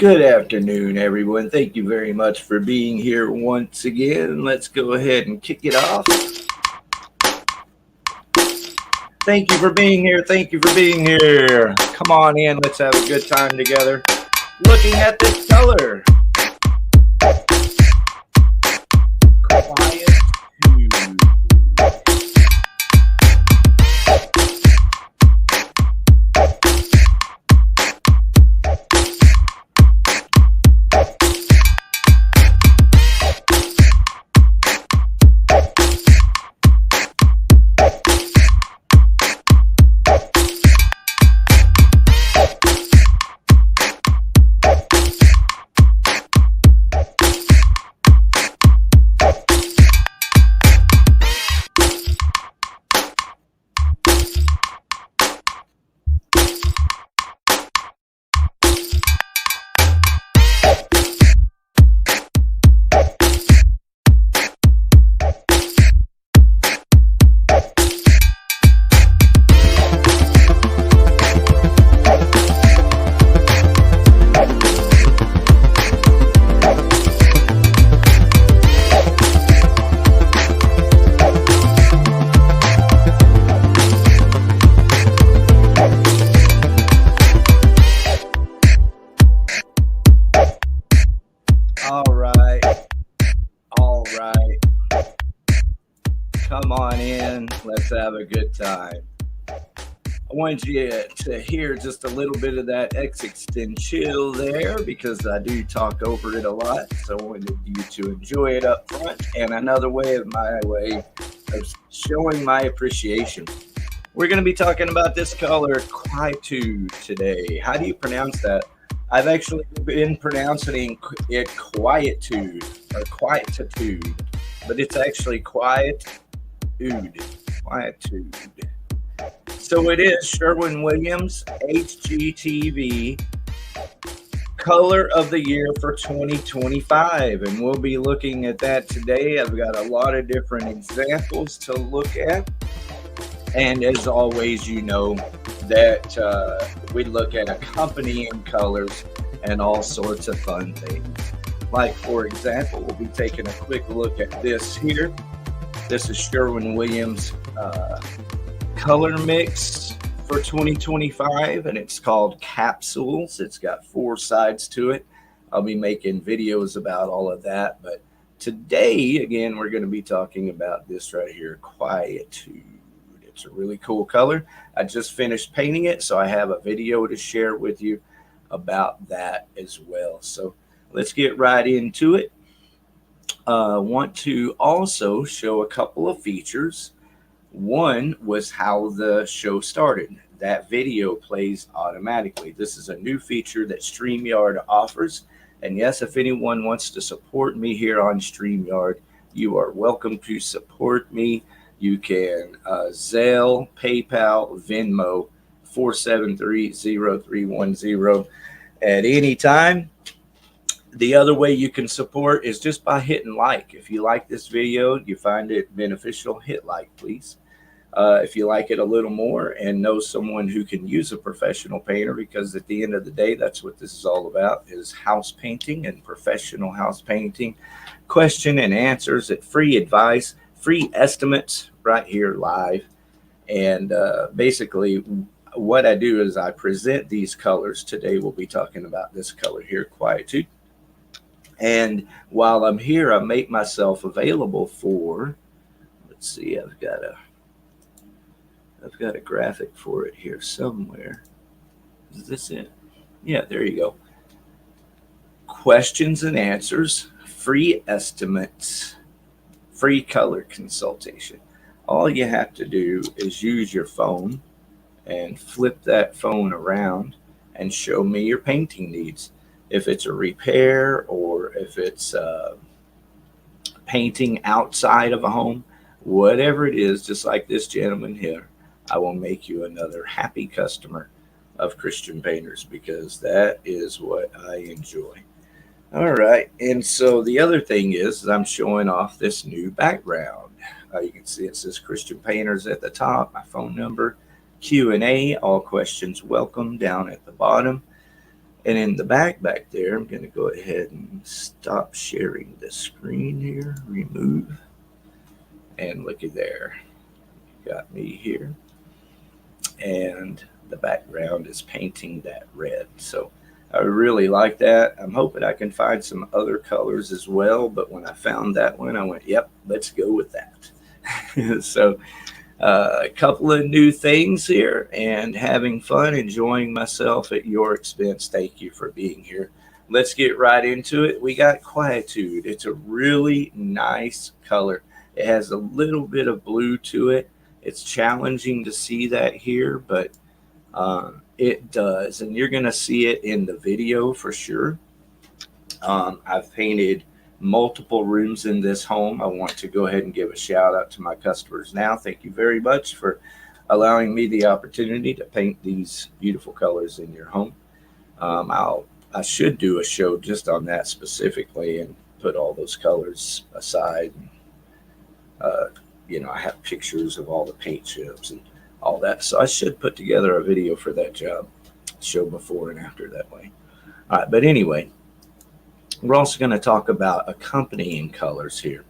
Good afternoon, everyone. Thank you very much for being here once again. Let's go ahead and kick it off. Thank you for being here. Thank you for being here. Come on in. Let's have a good time together. Looking at this color. Quiet Tude. All right. Come on in. Let's have a good time. I wanted you to hear just a little bit of that X-Extend chill there because I do talk over it a lot. So I wanted you to enjoy it up front. And another way of showing my appreciation. We're going to be talking about this color, Quietude, today. How do you pronounce that? I've actually been pronouncing it Quietude or Quietude, but it's actually Quietude. Quietude. So it is Sherwin Williams HGTV Color of the Year for 2025, and we'll be looking at that today. I've got a lot of different examples to look at, and as always, you know that we look at accompanying colors and all sorts of fun things. Like, for example, we'll be taking a quick look at this here. This is Sherwin Williams color mix for 2025, and it's called Capsules. It's got 4 sides to it. I'll be making videos about all of that, but today, again, we're going to be talking about this right here, Quietude. It's a really cool color. I just finished painting it, so I have a video to share with you about that as well. So let's get right into it. Want to also show a couple of features. One was how the show started. That video plays automatically. This is a new feature that StreamYard offers. And yes, if anyone wants to support me here on StreamYard, you are welcome to support me. You can Zelle, PayPal, Venmo, 473-0310 at any time. The other way you can support is just by hitting like. If you like this video, you find it beneficial, hit like, please. If you like it a little more and know someone who can use a professional painter, because at the end of the day, that's what this is all about, is house painting and professional house painting. Question and answers, at free advice, free estimates right here live. And basically what I do is I present these colors. Today we'll be talking about this color here, Quietude. And while I'm here, I make myself available for, let's see, I've got a graphic for it here somewhere. Is this it? Yeah, there you go. Questions and answers, free estimates, free color consultation. All you have to do is use your phone and flip that phone around and show me your painting needs. If it's a repair or if it's painting outside of a home, whatever it is, just like this gentleman here, I will make you another happy customer of Christian Painters, because that is what I enjoy. All right. And so the other thing is I'm showing off this new background. You can see it says Christian Painters at the top, my phone number, Q&A, all questions welcome down at the bottom. And in the back there, I'm going to go ahead and stop sharing the screen here, remove, and looky there. You got me here. And the background is painting that red. So I really like that. I'm hoping I can find some other colors as well. But when I found that one, I went, yep, let's go with that. So a couple of new things here and having fun, enjoying myself at your expense. Thank you for being here. Let's get right into it. We got Quietude. It's a really nice color. It has a little bit of blue to it. It's challenging to see that here, but it does. And you're going to see it in the video for sure. I've painted multiple rooms in this home. I want to go ahead and give a shout out to my customers now. Thank you very much for allowing me the opportunity to paint these beautiful colors in your home. I should do a show just on that specifically and put all those colors aside. I have pictures of all the paint chips and all that. So I should put together a video for that job, show before and after that way. All right, but anyway, we're also going to talk about accompanying colors here.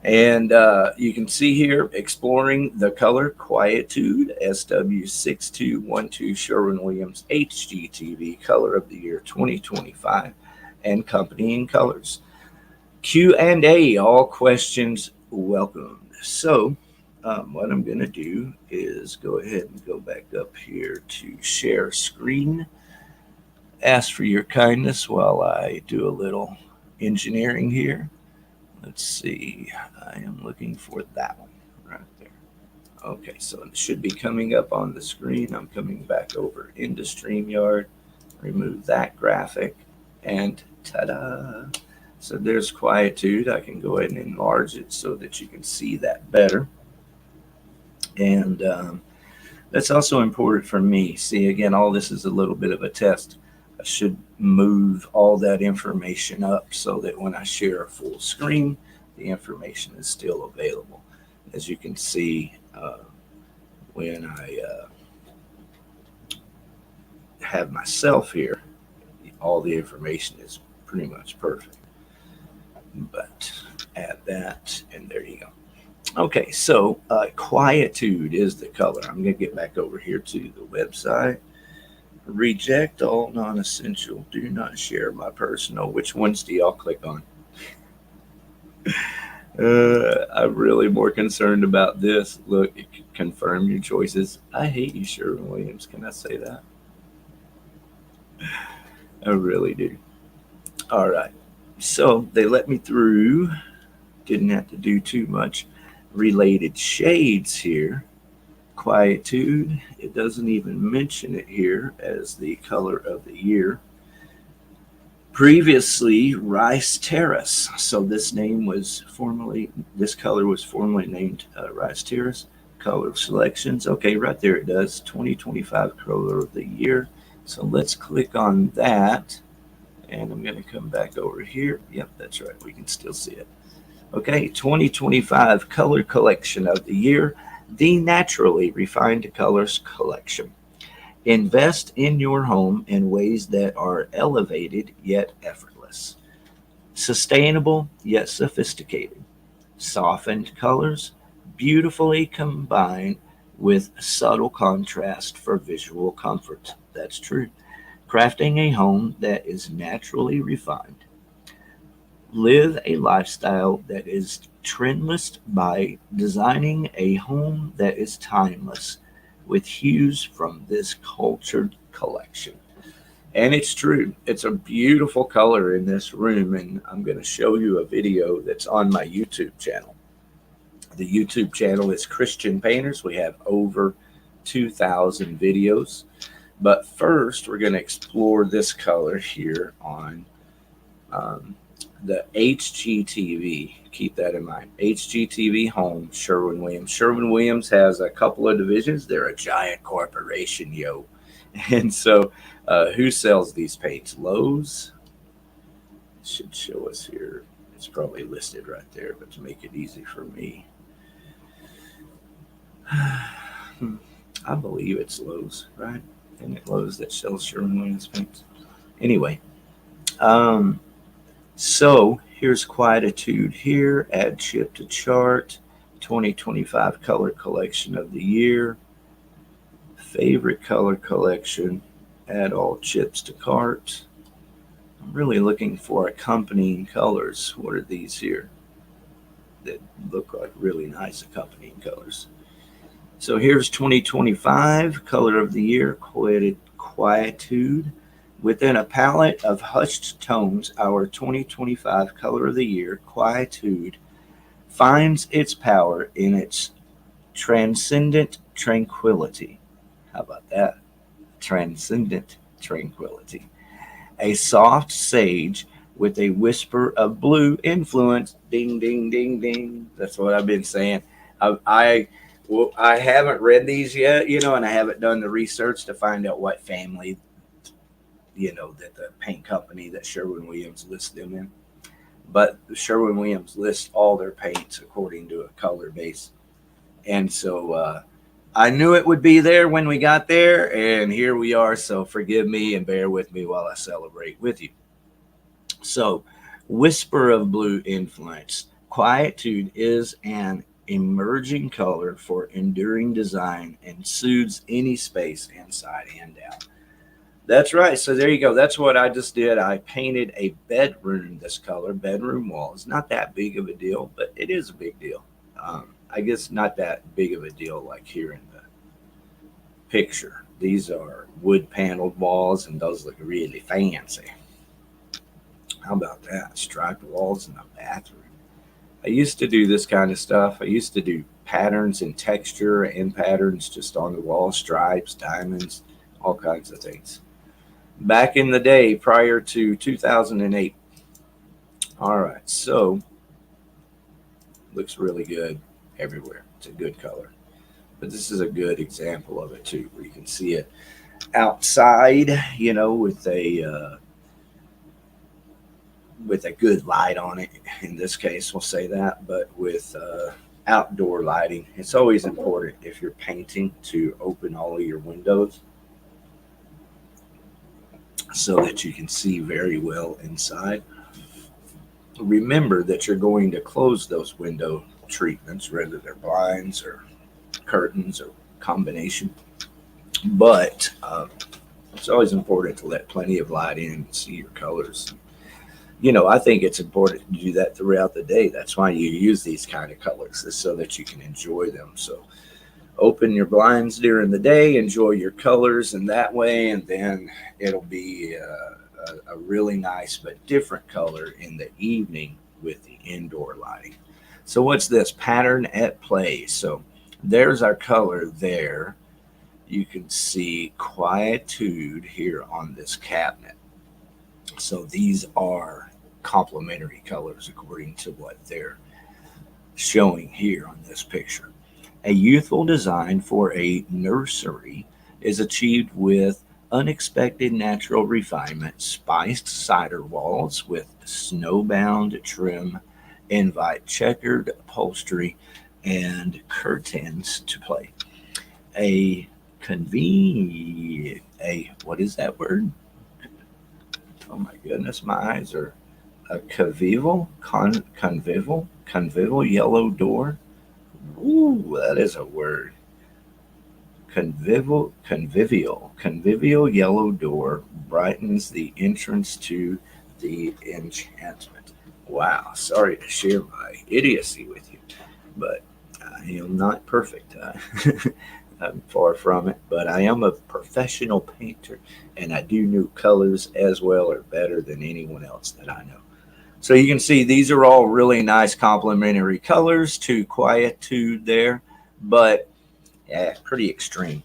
And you can see here, exploring the color Quietude SW6212 Sherwin-Williams HGTV Color of the Year 2025 and accompanying colors. Q&A, all questions welcome. So what I'm going to do is go ahead and go back up here to share screen. Ask for your kindness while I do a little engineering here. Let's see. I am looking for that one right there. Okay, so it should be coming up on the screen. I'm coming back over into StreamYard. Remove that graphic and ta-da. So there's Quietude. I can go ahead and enlarge it so that you can see that better. And that's also important for me. See, again, all this is a little bit of a test. I should move all that information up so that when I share a full screen, the information is still available. As you can see, when I have myself here, all the information is pretty much perfect. But add that, and there you go. Okay, so Quietude is the color. I'm going to get back over here to the website. Reject all non-essential. Do not share my personal. Which ones do y'all click on? I'm really more concerned about this. Look, confirm your choices. I hate you, Sherwin-Williams. Can I say that? I really do. All right. So they let me through. Didn't have to do too much. Related shades here. Quietude. It doesn't even mention it here as the color of the year. Previously, Rice Terrace. So this color was formerly named Rice Terrace. Color selections. Okay, right there it does. 2025 color of the year. So let's click on that. And I'm going to come back over here. Yep, that's right. We can still see it. Okay, 2025 color collection of the year. The Naturally Refined Colors Collection. Invest in your home in ways that are elevated yet effortless. Sustainable yet sophisticated. Softened colors, beautifully combined with subtle contrast for visual comfort. That's true. Crafting a home that is naturally refined. Live a lifestyle that is trendless by designing a home that is timeless with hues from this cultured collection. And it's true. It's a beautiful color in this room, and I'm going to show you a video that's on my YouTube channel. The YouTube channel is Christian Painters. We have over 2,000 videos. But first, we're going to explore this color here on the HGTV. Keep that in mind. HGTV Home, Sherwin-Williams. Sherwin-Williams has a couple of divisions. They're a giant corporation, yo. And so who sells these paints? Lowe's. Should show us here. It's probably listed right there, but to make it easy for me. I believe it's Lowe's, right? Isn't it Lowe's that sells Sherwin-Williams paints? Anyway, um, so here's Quietude here. Add chip to chart. 2025 color collection of the year. Favorite color collection. Add all chips to cart. I'm really looking for accompanying colors. What are these here that look like really nice accompanying colors? So here's 2025 color of the year, Quietude. Within a palette of hushed tones, our 2025 color of the year, Quietude, finds its power in its transcendent tranquility. How about that? Transcendent tranquility. A soft sage with a whisper of blue influence. Ding, ding, ding, ding. That's what I've been saying. I haven't read these yet, and I haven't done the research to find out what family, that the paint company that Sherwin-Williams lists them in. But Sherwin-Williams lists all their paints according to a color base. And so I knew it would be there when we got there, and here we are. So forgive me and bear with me while I celebrate with you. So, whisper of blue influence. Quietude is an emerging color for enduring design and soothes any space inside and out. That's right. So there you go. That's what I just did. I painted a bedroom this color, bedroom walls. Not that big of a deal, but it is a big deal. I guess not that big of a deal like here in the picture. These are wood paneled walls, and those look really fancy. How about that? Striped walls in the bathroom. I used to do this kind of stuff. I used to do patterns and texture and patterns just on the wall, stripes, diamonds, all kinds of things. Back in the day prior to 2008. All right, so looks really good everywhere. It's a good color. But this is a good example of it too, where you can see it outside, with a good light on it. In this case, we'll say that, but with outdoor lighting, it's always important if you're painting to open all of your windows so that you can see very well inside. Remember that you're going to close those window treatments, whether they're blinds or curtains or combination. But it's always important to let plenty of light in and see your colors. I think it's important to do that throughout the day. That's why you use these kind of colors, is so that you can enjoy them. So open your blinds during the day, enjoy your colors in that way, and then it'll be a really nice but different color in the evening with the indoor lighting. So what's this? Pattern at play. So there's our color there. You can see Quietude here on this cabinet. So these are complementary colors according to what they're showing here on this picture. A youthful design for a nursery is achieved with unexpected natural refinement, spiced cider walls with snowbound trim, invite checkered upholstery, and curtains to play. A what is that word? Oh my goodness, my eyes are a convivial yellow door. Ooh, that is a word. Convivial yellow door brightens the entrance to the enchantment. Wow, sorry to share my idiocy with you, but I am not perfect. I'm far from it, but I am a professional painter, and I do know colors as well or better than anyone else that I know. So you can see these are all really nice complementary colors to Quietude there, but yeah, pretty extreme.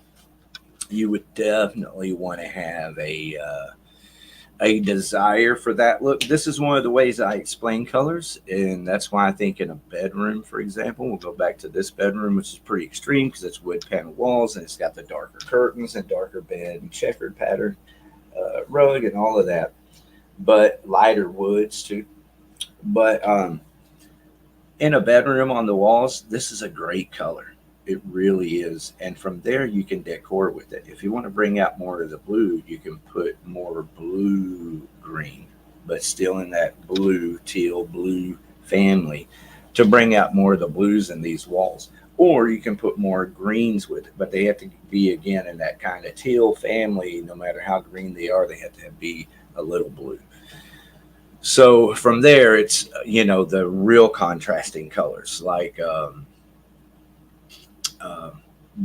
You would definitely want to have a desire for that look. This is one of the ways I explain colors, and that's why I think in a bedroom, for example, we'll go back to this bedroom, which is pretty extreme because it's wood panel walls and it's got the darker curtains and darker bed and checkered pattern rug and all of that, but lighter woods too. But in a bedroom on the walls, this is a great color. It really is. And from there, you can decor with it. If you want to bring out more of the blue, you can put more blue green, but still in that blue, teal, blue family to bring out more of the blues in these walls. Or you can put more greens with it, but they have to be again in that kind of teal family. No matter how green they are, they have to be a little blue. So from there, it's the real contrasting colors like uh,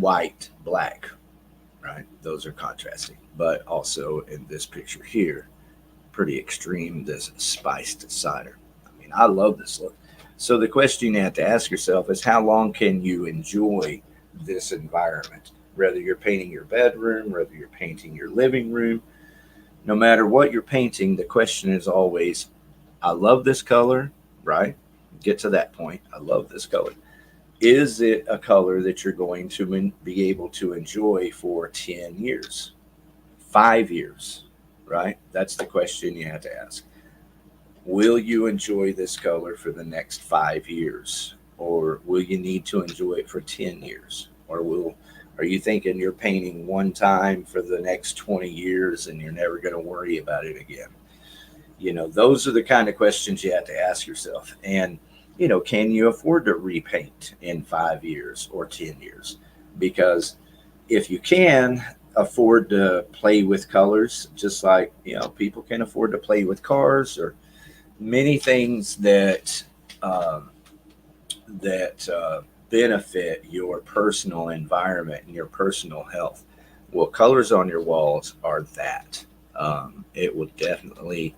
white, black, right? Those are contrasting, but also in this picture here, pretty extreme. This spiced cider. I mean, I love this look. So the question you have to ask yourself is, how long can you enjoy this environment? Whether you're painting your bedroom, whether you're painting your living room, no matter what you're painting, the question is always, I love this color, right? Get to that point. I love this color. Is it a color that you're going to be able to enjoy for 10 years, 5 years, right? That's the question you have to ask. Will you enjoy this color for the next 5 years? Or will you need to enjoy it for 10 years? Are you thinking you're painting one time for the next 20 years and you're never going to worry about it again? Those are the kind of questions you have to ask yourself. And, can you afford to repaint in 5 years or 10 years? Because if you can afford to play with colors, just like, people can afford to play with cars or many things um, that benefit your personal environment and your personal health. Well, colors on your walls are that. It will definitely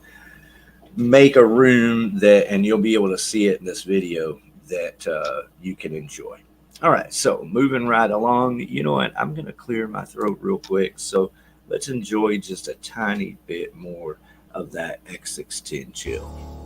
make a room that, and you'll be able to see it in this video, that you can enjoy. All right, so moving right along, you know what? I'm going to clear my throat real quick. So let's enjoy just a tiny bit more of that X610 chill.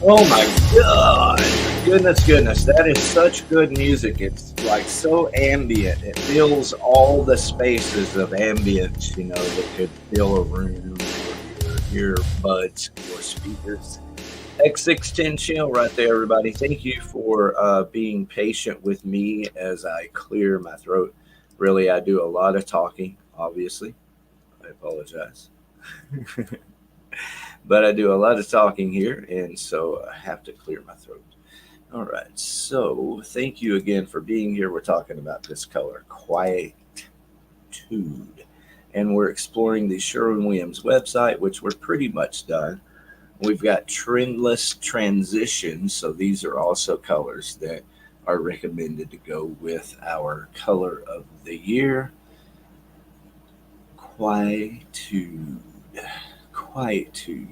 Oh my God. Goodness. That is such good music. It's like so ambient. It fills all the spaces of ambience, that could fill a room or your earbuds or speakers. X610 chill right there, everybody. Thank you for being patient with me as I clear my throat. Really, I do a lot of talking, obviously. I apologize. But I do a lot of talking here, and so I have to clear my throat. All right, so thank you again for being here. We're talking about this color, Quietude, and we're exploring the Sherwin-Williams website, which we're pretty much done. We've got trendless transitions, so these are also colors that are recommended to go with our color of the year, Quietude. Quietude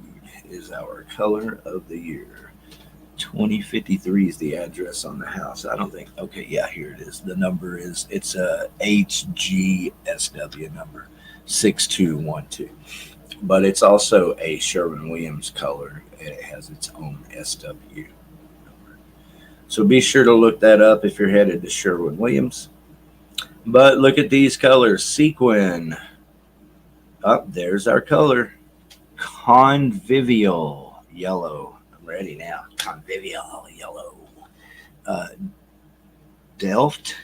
is our color of the year 2053 is the address on the house. I don't think. Okay, yeah, here it is. The number is, it's a HGSW number 6212. But it's also a Sherwin-Williams color, and it has its own SW number. So be sure to look that up if you're headed to Sherwin-Williams. But look at these colors. Sequin. Up there's our color. Convivial yellow. I'm ready now. Convivial yellow. Uh, Delft.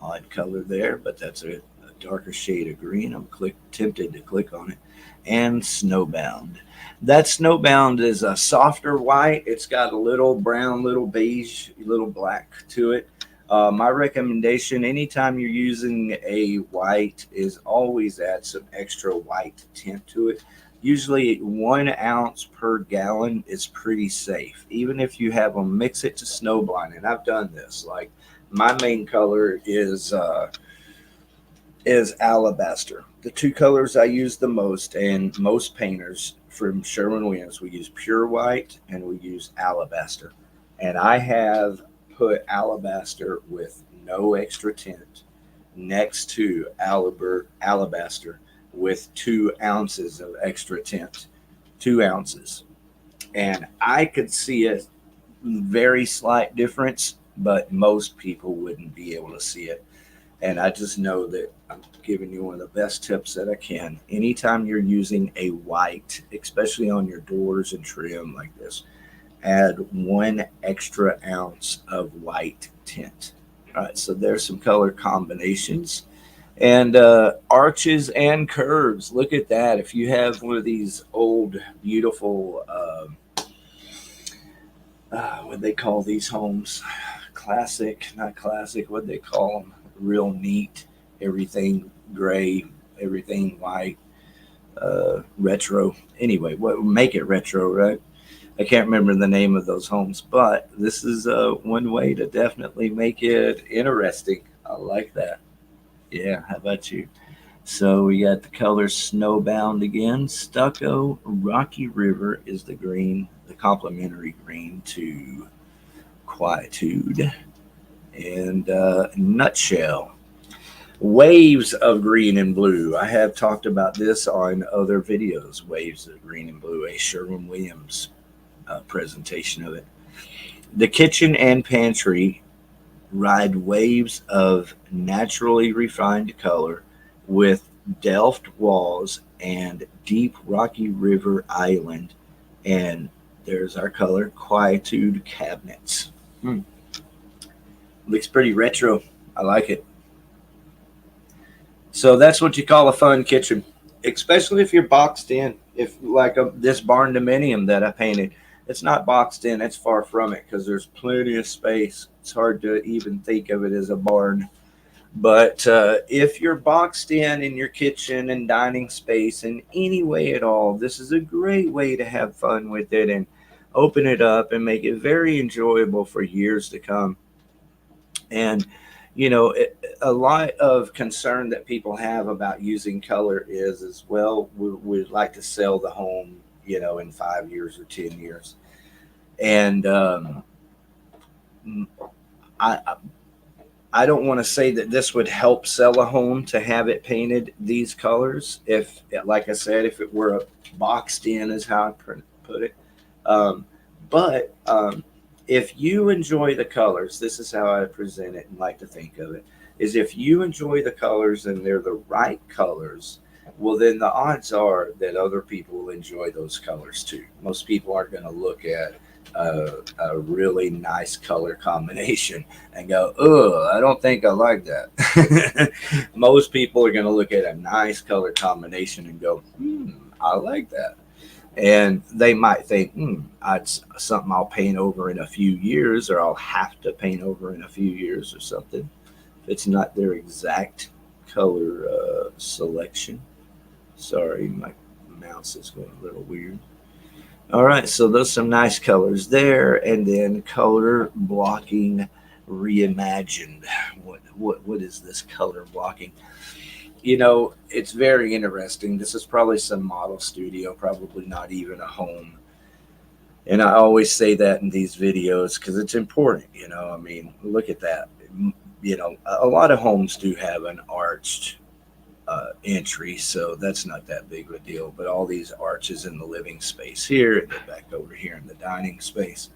Odd color there, but that's a darker shade of green. I'm tempted to click on it. And Snowbound. That Snowbound is a softer white. It's got a little brown, little beige, little black to it. My recommendation, anytime you're using a white, is always add some extra white tint to it. Usually 1 ounce per gallon is pretty safe. Even if you have them mix it to snowblind, and I've done this. Like my main color is alabaster. The two colors I use the most, and most painters from Sherwin-Williams, we use pure white and we use alabaster. And I have put alabaster with no extra tint next to alabaster with 2 ounces of extra tint, 2 ounces. And I could see a very slight difference, but most people wouldn't be able to see it. And I just know that I'm giving you one of the best tips that I can. Anytime you're using a white, especially on your doors and trim like this, add 1 extra ounce of white tint. All right, so there's some color combinations. And arches and curves. Look at that. If you have one of these old, beautiful, what they call these homes? Classic, not classic, what they call them? Real neat, everything gray, everything white, retro. Anyway, what make it retro, right? I can't remember the name of those homes, but this is one way to definitely make it interesting. I like that. Yeah, how about you? So we got the color Snowbound again. Stucco Rocky River is the green, the complementary green to Quietude. And Nutshell. Waves of green and blue. I have talked about this on other videos. Waves of green and blue, a Sherwin-Williams presentation of it. The kitchen and pantry ride waves of naturally refined color with Delft walls and deep Rocky River Island. And there's our color, Quietude cabinets. Looks pretty retro. I like it. So that's what you call a fun kitchen, especially if you're boxed in. If like this barn dominium that I painted, it's not boxed in. It's far from it because there's plenty of space. It's hard to even think of it as a barn. But if you're boxed in your kitchen and dining space in any way at all, this is a great way to have fun with it and open it up and make it very enjoyable for years to come. And a lot of concern that people have about using color is as well, we'd like to sell the home, in 5 years or 10 years. And I don't want to say that this would help sell a home to have it painted these colors. If, like I said, if it were boxed in is how I put it. But if you enjoy the colors, this is how I present it and like to think of it, is if you enjoy the colors and they're the right colors, well, then the odds are that other people will enjoy those colors too. Most people aren't going to look at a really nice color combination and go, oh, I don't think I like that. Most people are going to look at a nice color combination and go, I like that. And they might think, it's something I'll paint over in a few years, or I'll have to paint over in a few years or something. If it's not their exact color selection. Sorry, my mouse is going a little weird. All right, so those some nice colors there, and then color blocking reimagined. What is this color blocking? It's very interesting. This is probably some model studio, probably not even a home. And I always say that in these videos because it's important. I mean, look at that. A lot of homes do have an arched entry, so that's not that big of a deal. But all these arches in the living space here, and then back over here in the dining space.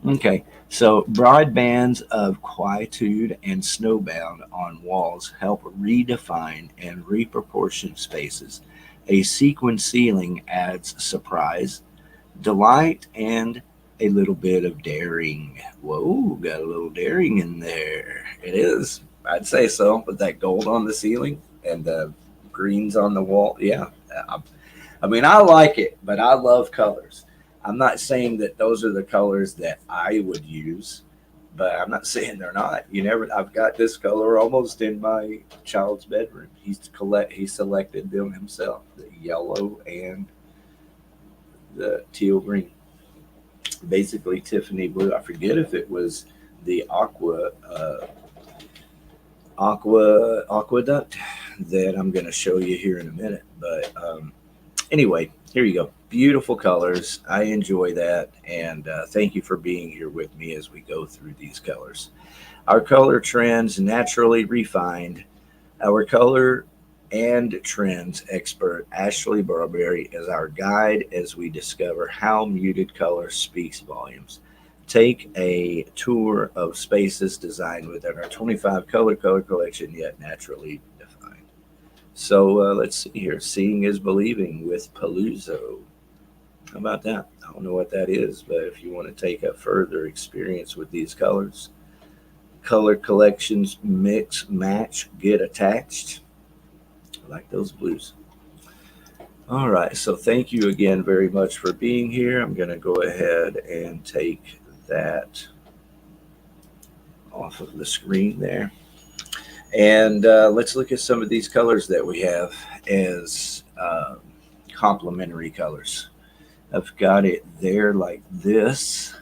Okay, so broad bands of quietude and snowbound on walls help redefine and reproportion spaces. A sequin ceiling adds surprise, delight, and a little bit of daring. Whoa, got a little daring in there. It is. I'd say so. With that gold on the ceiling and the greens on the wall. Yeah. I mean, I like it, but I love colors. I'm not saying that those are the colors that I would use, but I'm not saying they're not. I've got this color almost in my child's bedroom. He selected them himself, the yellow and the teal green, basically Tiffany blue. I forget if it was the aqueduct that I'm going to show you here in a minute. But anyway, here you go. Beautiful colors. I enjoy that, and thank you for being here with me as we go through these colors. Our color trends naturally refined. Our color and trends expert Ashley Barberry is our guide as we discover how muted color speaks volumes. Take a tour of spaces designed within our 25 color collection, yet naturally defined. So let's see here. Seeing is believing with Paluzzo. How about that? I don't know what that is, but if you want to take a further experience with these colors, color collections mix, match, get attached. I like those blues. All right, so thank you again very much for being here. I'm going to go ahead and take that off of the screen there. And let's look at some of these colors that we have as complementary colors. I've got it there like this.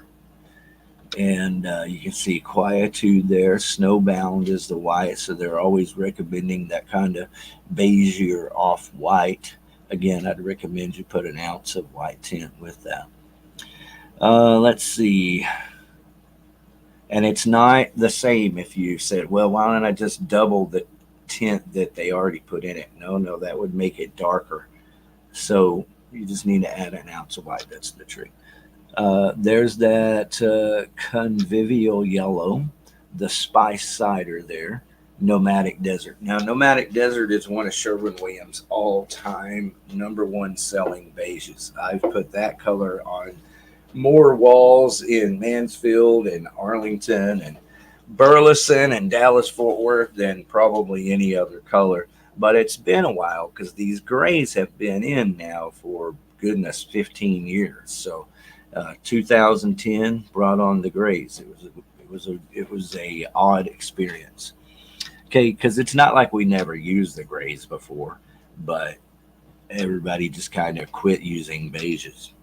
And you can see quietude there. Snowbound is the white, so they're always recommending that kind of beigeier off white. Again, I'd recommend you put an ounce of white tint with that. Let's see. And it's not the same if you said, well, why don't I just double the tint that they already put in it? No, that would make it darker. So you just need to add an ounce of white. That's the trick. There's that convivial yellow, the spice cider there, nomadic desert. Now, nomadic desert is one of Sherwin-Williams' all-time #1 selling beiges. I've put that color on more walls in Mansfield and Arlington and Burleson and Dallas-Fort Worth than probably any other color. But it's been a while because these grays have been in now for, goodness, 15 years. So 2010 brought on the grays. It was a odd experience. Okay, because it's not like we never used the grays before, but everybody just kind of quit using beiges.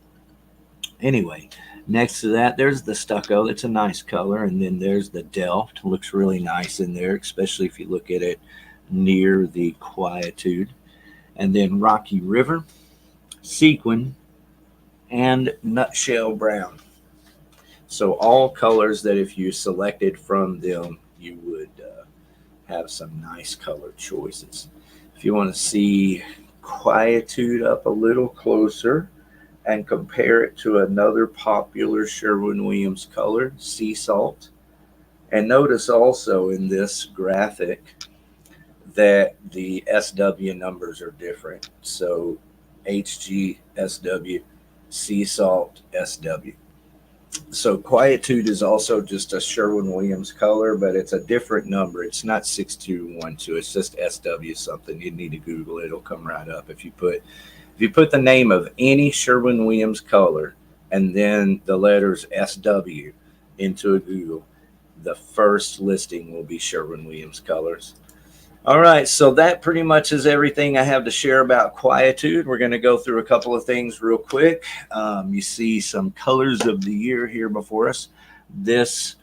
Anyway, next to that, there's the stucco. That's a nice color, and then there's the Delft. Looks really nice in there, especially if you look at it near the quietude. And then Rocky River, sequin, and nutshell brown. So all colors that if you selected from them, you would have some nice color choices. If you want to see quietude up a little closer and compare it to another popular Sherwin-Williams color, sea salt. And notice also in this graphic that the SW numbers are different. So HGSW, sea salt, SW. So quietude is also just a Sherwin-Williams color, but it's a different number. It's not 6212. It's just SW something. You need to Google it. It'll come right up. If you put the name of any Sherwin-Williams color and then the letters SW into a Google, the first listing will be Sherwin-Williams colors. All right, so that pretty much is everything I have to share about quietude. We're going to go through a couple of things real quick. You see some colors of the year here before us. This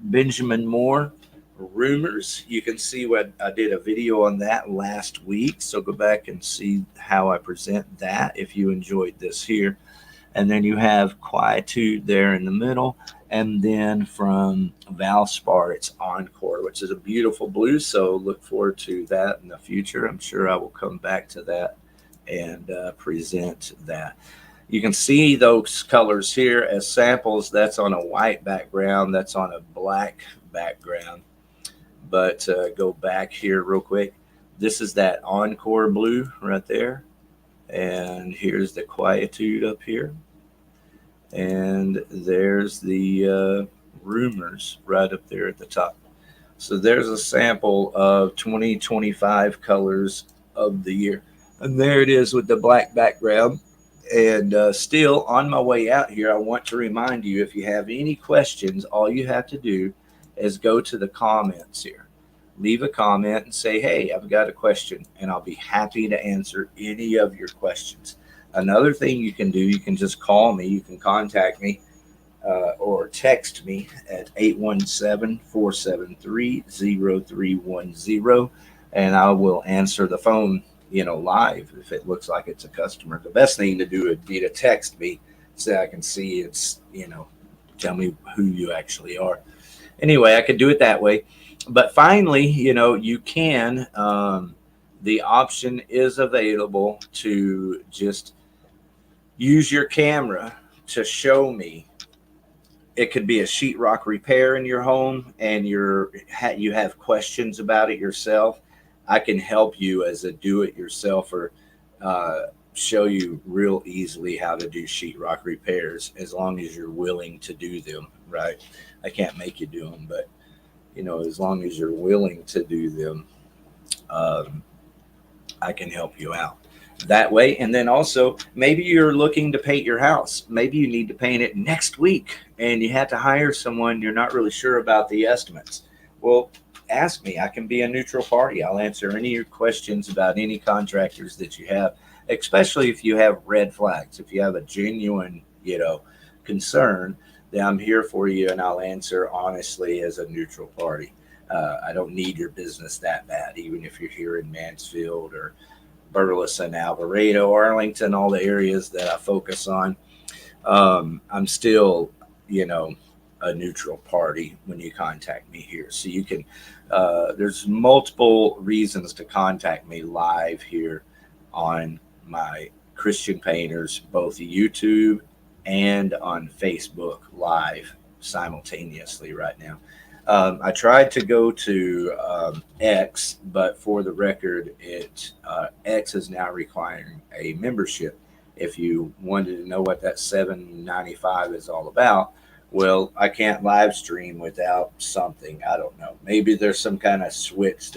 Benjamin Moore Rumors. You can see what I did a video on that last week, so go back and see how I present that if you enjoyed this here. and then you have Quietude there in the middle, and then from Valspar it's Encore, which is a beautiful blue. So look forward to that in the future. I'm sure I will come back to that and present that. You can see those colors here as samples. That's on a white background, that's on a black background. But go back here real quick. This is that Encore blue right there. And here's the Quietude up here. And there's the Rumors right up there at the top. So there's a sample of 2025 colors of the year. And there it is with the black background. And still on my way out here, I want to remind you, if you have any questions, all you have to do is go to the comments here. Leave a comment and say, hey, I've got a question, and I'll be happy to answer any of your questions. Another thing you can do, you can just call me, you can contact me or text me at 817-473-0310, and I will answer the phone, live if it looks like it's a customer. The best thing to do would be to text me so I can see it's, tell me who you actually are. Anyway, I could do it that way. But finally, you can, the option is available to just use your camera to show me. It could be a sheetrock repair in your home and you have questions about it yourself. I can help you as a do-it-yourselfer, show you real easily how to do sheetrock repairs as long as you're willing to do them, right? I can't make you do them, but, as long as you're willing to do them, I can help you out that way. And then also, maybe you're looking to paint your house. Maybe you need to paint it next week and you have to hire someone. You're not really sure about the estimates. Well, ask me. I can be a neutral party. I'll answer any of your questions about any contractors that you have, especially if you have red flags. If you have a genuine, concern, then I'm here for you and I'll answer honestly as a neutral party. I don't need your business that bad, even if you're here in Mansfield or Burleson, Alvarado, Arlington, all the areas that I focus on. I'm still, a neutral party when you contact me here. So you can, there's multiple reasons to contact me live here on my Christian Painters, both YouTube and on Facebook live simultaneously right now. I tried to go to X, but for the record, X is now requiring a membership. If you wanted to know what that $7.95 is all about, well, I can't live stream without something. I don't know. Maybe there's some kind of switch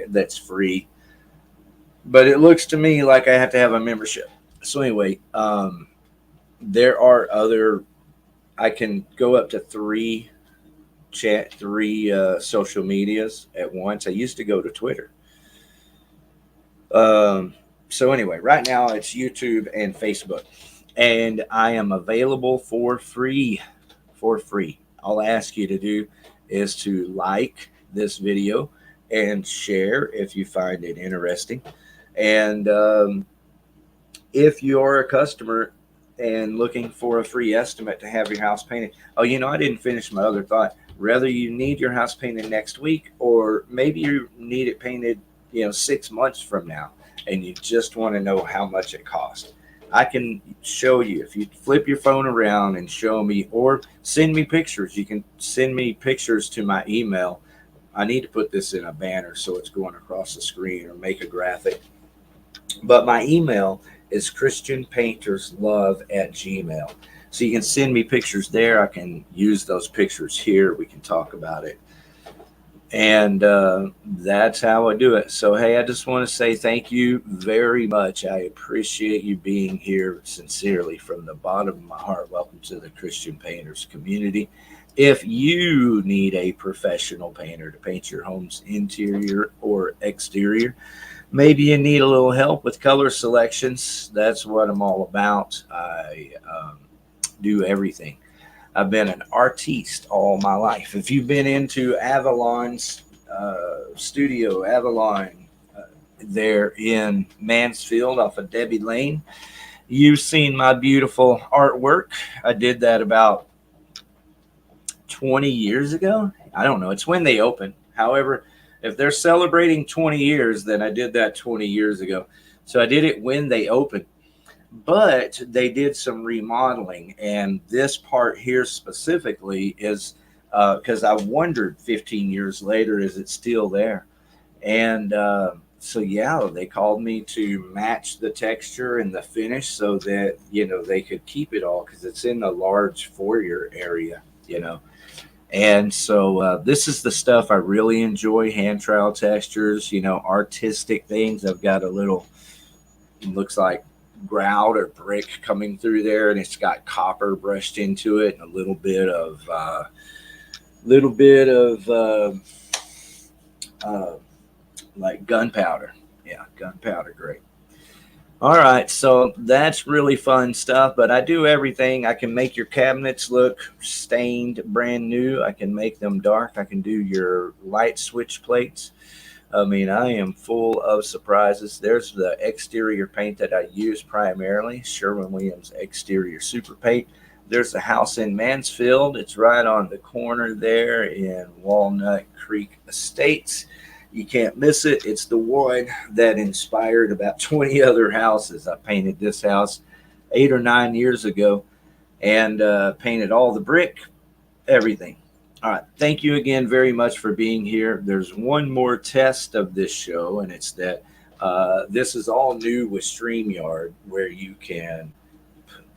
that's free, but it looks to me like I have to have a membership. So anyway, there are other. I can go up to three social medias at once. I used to go to Twitter. So anyway, right now it's YouTube and Facebook, and I am available for free. All I ask you to do is to like this video and share if you find it interesting. And if you're a customer and looking for a free estimate to have your house painted. Oh, I didn't finish my other thought. Whether you need your house painted next week or maybe you need it painted, 6 months from now, and you just want to know how much it costs. I can show you. If you flip your phone around and show me or send me pictures, you can send me pictures to my email. I need to put this in a banner so it's going across the screen or make a graphic. But my email is christianpainterslove@gmail.com. So you can send me pictures there. I can use those pictures here. We can talk about it. And that's how I do it. So, hey, I just want to say thank you very much. I appreciate you being here sincerely from the bottom of my heart. Welcome to the Christian Painters community. If you need a professional painter to paint your home's interior or exterior, maybe you need a little help with color selections. That's what I'm all about. I do everything. I've been an artiste all my life. If you've been into Avalon's studio, Avalon there in Mansfield off of Debbie Lane, You've seen my beautiful artwork. I did that about 20 years ago. I don't know. It's when they opened. However, if they're celebrating 20 years, then I did that 20 years ago. So I did it when they opened. But they did some remodeling. And this part here specifically is because I wondered 15 years later, is it still there? And so, yeah, they called me to match the texture and the finish so that, they could keep it all because it's in a large foyer area. And so this is the stuff I really enjoy, hand trowel textures, artistic things. I've got a little, looks like grout or brick coming through there, and it's got copper brushed into it and a little bit of like gunpowder. Yeah, gunpowder, great. All right, so that's really fun stuff, but I do everything. I can make your cabinets look stained brand new. I can make them dark. I can do your light switch plates. I mean, I am full of surprises. There's the exterior paint that I use primarily, Sherwin-Williams exterior super paint. There's the house in Mansfield. It's right on the corner there in Walnut Creek Estates. You can't miss it. It's the one that inspired about 20 other houses. I painted this house 8 or 9 years ago and painted all the brick, everything. All right. Thank you again very much for being here. There's one more test of this show, and it's that this is all new with StreamYard, where you can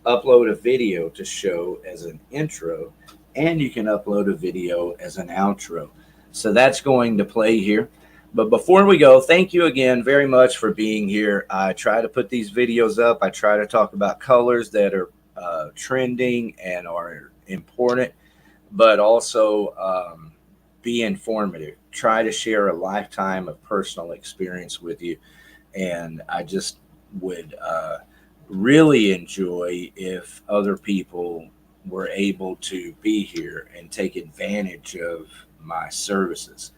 upload a video to show as an intro, and you can upload a video as an outro. So that's going to play here. But before we go, thank you again very much for being here. I try to put these videos up. I try to talk about colors that are trending and are important, but also be informative. Try to share a lifetime of personal experience with you. And I just would really enjoy if other people were able to be here and take advantage of my services.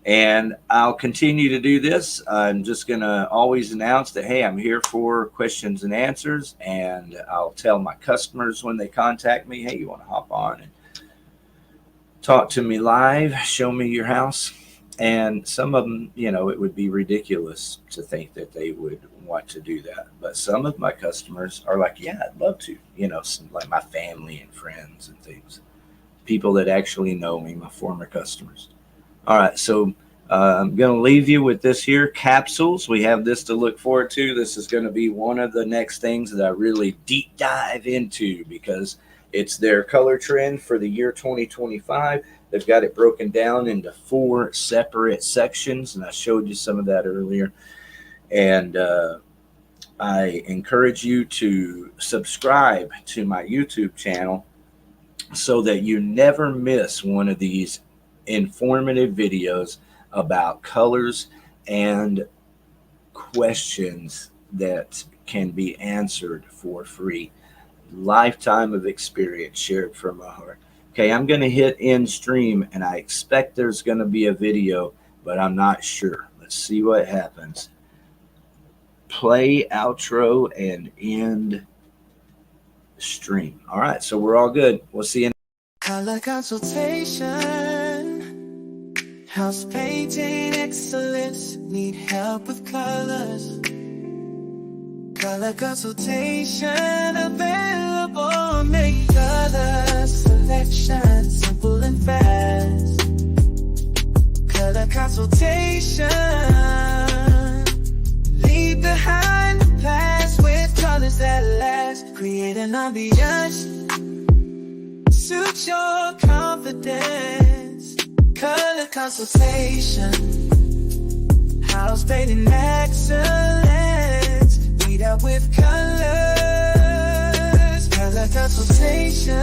And I'll continue to do this. I'm just going to always announce that, hey, I'm here for questions and answers. And I'll tell my customers when they contact me, hey, you want to hop on and talk to me live, show me your house. And some of them, it would be ridiculous to think that they would want to do that. But some of my customers are like, yeah, I'd love to, like my family and friends and things, people that actually know me, my former customers. All right, so I'm going to leave you with this here, capsules. We have this to look forward to. This is going to be one of the next things that I really deep dive into because it's their color trend for the year 2025. They've got it broken down into 4 separate sections, and I showed you some of that earlier. And I encourage you to subscribe to my YouTube channel so that you never miss one of these informative videos about colors and questions that can be answered for free. Lifetime of experience shared from my heart. Okay, I'm going to hit end stream, and I expect there's going to be a video, but I'm not sure. Let's see what happens. Play outro and end stream. All right, so we're all good. We'll see you. Color consultation. House painting excellence, need help with colors. Color consultation available, make color selection simple and fast. Color consultation, leave behind the past with colors that last. Create an ambiance, suit your confidence. Color consultation, house painting excellence, meet up with colors. Color consultation.